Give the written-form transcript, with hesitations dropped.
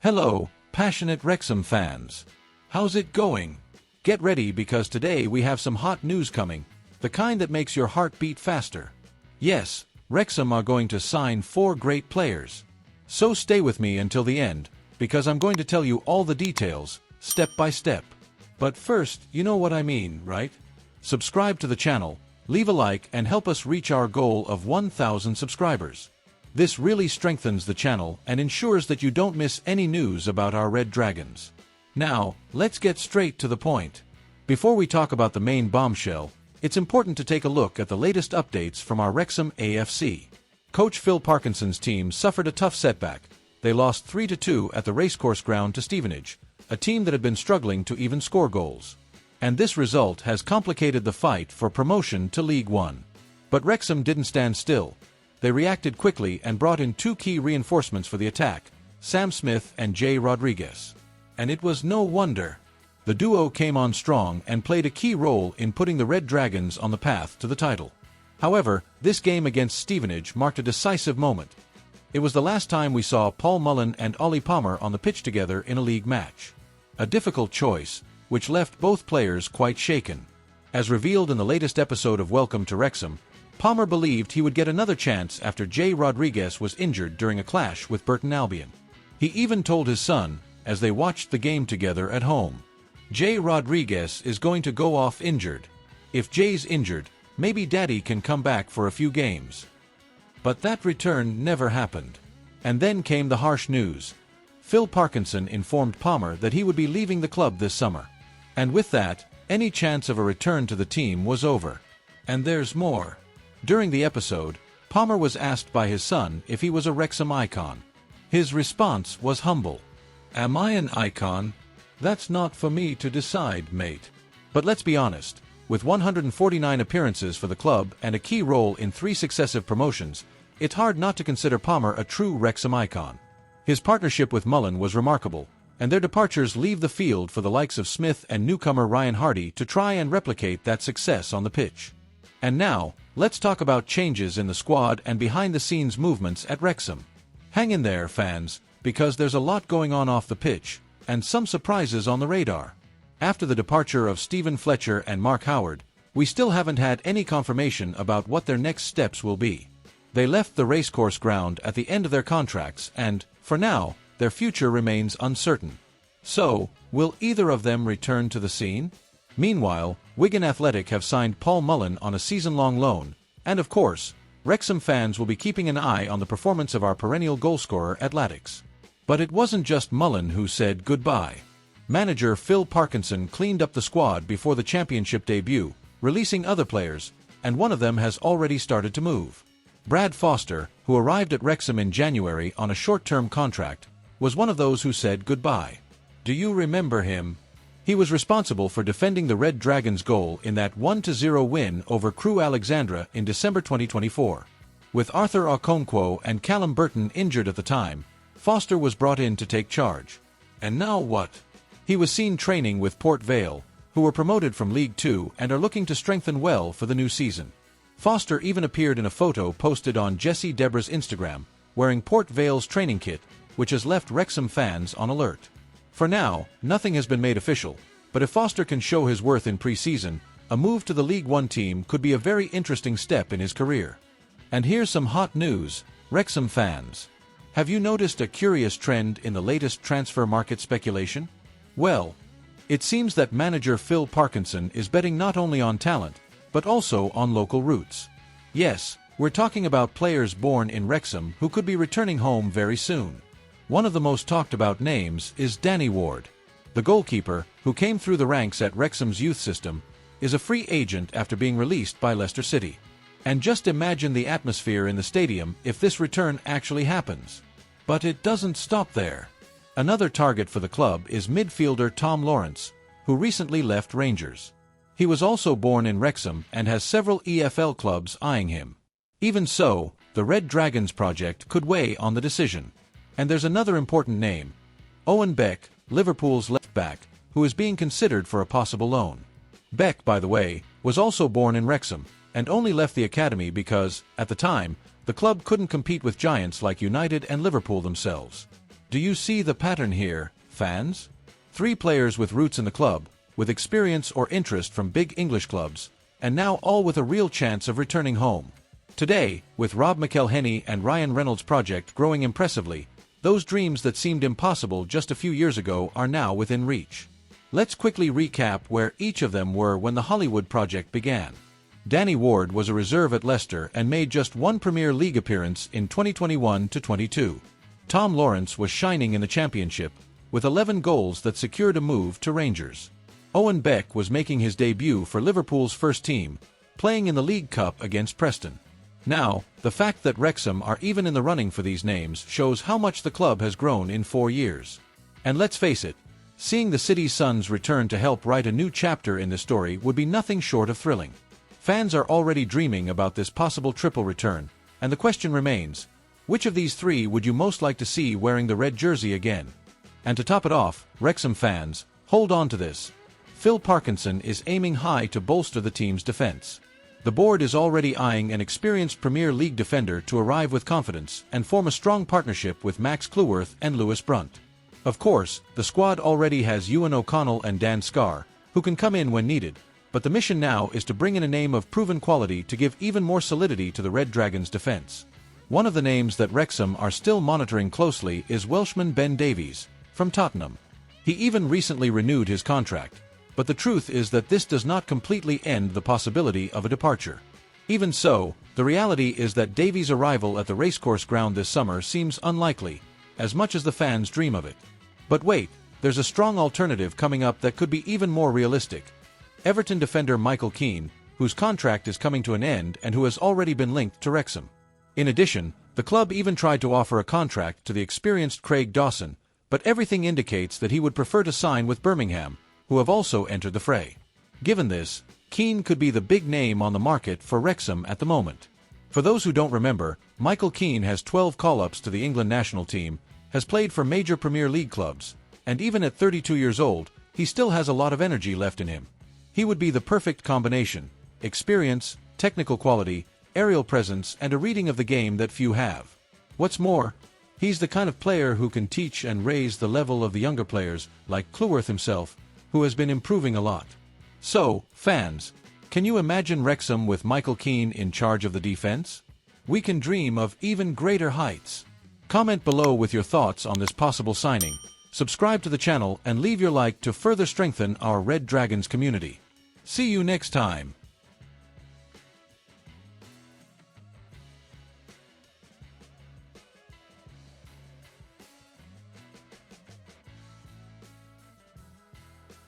Hello, passionate Wrexham fans. How's it going? Get ready because today we have some hot news coming, the kind that makes your heart beat faster. Yes, Wrexham are going to sign 4 great players. So stay with me until the end, because I'm going to tell you all the details, step by step. But first, you know what I mean, right? Subscribe to the channel, leave a like and help us reach our goal of 1,000 subscribers. This really strengthens the channel and ensures that you don't miss any news about our Red Dragons. Now, let's get straight to the point. Before we talk about the main bombshell, it's important to take a look at the latest updates from our Wrexham AFC. Coach Phil Parkinson's team suffered a tough setback. They lost 3-2 at the racecourse ground to Stevenage, a team that had been struggling to even score goals. And this result has complicated the fight for promotion to League One. But Wrexham didn't stand still. They reacted quickly and brought in 2 key reinforcements for the attack, Sam Smith and Jay Rodriguez. And it was no wonder. The duo came on strong and played a key role in putting the Red Dragons on the path to the title. However, this game against Stevenage marked a decisive moment. It was the last time we saw Paul Mullen and Ollie Palmer on the pitch together in a league match. A difficult choice, which left both players quite shaken. As revealed in the latest episode of Welcome to Wrexham, Palmer believed he would get another chance after Jay Rodriguez was injured during a clash with Burton Albion. He even told his son, as they watched the game together at home, "Jay Rodriguez is going to go off injured. If Jay's injured, maybe Daddy can come back for a few games." But that return never happened. And then came the harsh news. Phil Parkinson informed Palmer that he would be leaving the club this summer. And with that, any chance of a return to the team was over. And there's more. During the episode, Palmer was asked by his son if he was a Wrexham icon. His response was humble. "Am I an icon? That's not for me to decide, mate." But let's be honest, with 149 appearances for the club and a key role in 3 successive promotions, it's hard not to consider Palmer a true Wrexham icon. His partnership with Mullen was remarkable, and their departures leave the field for the likes of Smith and newcomer Ryan Hardy to try and replicate that success on the pitch. And now, let's talk about changes in the squad and behind-the-scenes movements at Wrexham. Hang in there, fans, because there's a lot going on off the pitch, and some surprises on the radar. After the departure of Stephen Fletcher and Mark Howard, we still haven't had any confirmation about what their next steps will be. They left the racecourse ground at the end of their contracts and, for now, their future remains uncertain. So, will either of them return to the scene? Meanwhile, Wigan Athletic have signed Paul Mullen on a season-long loan, and of course, Wrexham fans will be keeping an eye on the performance of our perennial goalscorer at Latix. But it wasn't just Mullen who said goodbye. Manager Phil Parkinson cleaned up the squad before the championship debut, releasing other players, and one of them has already started to move. Brad Foster, who arrived at Wrexham in January on a short-term contract, was one of those who said goodbye. Do you remember him? He was responsible for defending the Red Dragons' goal in that 1-0 win over Crewe Alexandra in December 2024. With Arthur Okonkwo and Callum Burton injured at the time, Foster was brought in to take charge. And now what? He was seen training with Port Vale, who were promoted from League Two and are looking to strengthen well for the new season. Foster even appeared in a photo posted on Jesse Debra's Instagram, wearing Port Vale's training kit, which has left Wrexham fans on alert. For now, nothing has been made official, but if Foster can show his worth in pre-season, a move to the League One team could be a very interesting step in his career. And here's some hot news, Wrexham fans. Have you noticed a curious trend in the latest transfer market speculation? Well, it seems that manager Phil Parkinson is betting not only on talent, but also on local roots. Yes, we're talking about players born in Wrexham who could be returning home very soon. One of the most talked about names is Danny Ward. The goalkeeper, who came through the ranks at Wrexham's youth system, is a free agent after being released by Leicester City. And just imagine the atmosphere in the stadium if this return actually happens. But it doesn't stop there. Another target for the club is midfielder Tom Lawrence, who recently left Rangers. He was also born in Wrexham and has several EFL clubs eyeing him. Even so, the Red Dragons project could weigh on the decision. And there's another important name, Owen Beck, Liverpool's left-back, who is being considered for a possible loan. Beck, by the way, was also born in Wrexham, and only left the academy because, at the time, the club couldn't compete with giants like United and Liverpool themselves. Do you see the pattern here, fans? 3 players with roots in the club, with experience or interest from big English clubs, and now all with a real chance of returning home. Today, with Rob McElhenney and Ryan Reynolds' project growing impressively, those dreams that seemed impossible just a few years ago are now within reach. Let's quickly recap where each of them were when the Hollywood project began. Danny Ward was a reserve at Leicester and made just 1 Premier League appearance in 2021-22. Tom Lawrence was shining in the Championship, with 11 goals that secured a move to Rangers. Owen Beck was making his debut for Liverpool's first team, playing in the League Cup against Preston. Now, the fact that Wrexham are even in the running for these names shows how much the club has grown in 4 years. And let's face it, seeing the City's sons return to help write a new chapter in the story would be nothing short of thrilling. Fans are already dreaming about this possible triple return, and the question remains, which of these 3 would you most like to see wearing the red jersey again? And to top it off, Wrexham fans, hold on to this. Phil Parkinson is aiming high to bolster the team's defense. The board is already eyeing an experienced Premier League defender to arrive with confidence and form a strong partnership with Max Cleworth and Lewis Brunt. Of course, the squad already has Ewan O'Connell and Dan Scarr, who can come in when needed, but the mission now is to bring in a name of proven quality to give even more solidity to the Red Dragons' defense. One of the names that Wrexham are still monitoring closely is Welshman Ben Davies, from Tottenham. He even recently renewed his contract, but the truth is that this does not completely end the possibility of a departure. Even so, the reality is that Davies' arrival at the racecourse ground this summer seems unlikely, as much as the fans dream of it. But wait, there's a strong alternative coming up that could be even more realistic. Everton defender Michael Keane, whose contract is coming to an end and who has already been linked to Wrexham. In addition, the club even tried to offer a contract to the experienced Craig Dawson, but everything indicates that he would prefer to sign with Birmingham, who have also entered the fray. Given this, Keane could be the big name on the market for Wrexham at the moment. For those who don't remember, Michael Keane has 12 call-ups to the England national team, has played for major Premier League clubs, and even at 32 years old, he still has a lot of energy left in him. He would be the perfect combination: experience, technical quality, aerial presence, and a reading of the game that few have. What's more, he's the kind of player who can teach and raise the level of the younger players, like Cleworth himself, who has been improving a lot. So, fans, can you imagine Wrexham with Michael Keane in charge of the defense? We can dream of even greater heights. Comment below with your thoughts on this possible signing, subscribe to the channel, and leave your like to further strengthen our Red Dragons community. See you next time.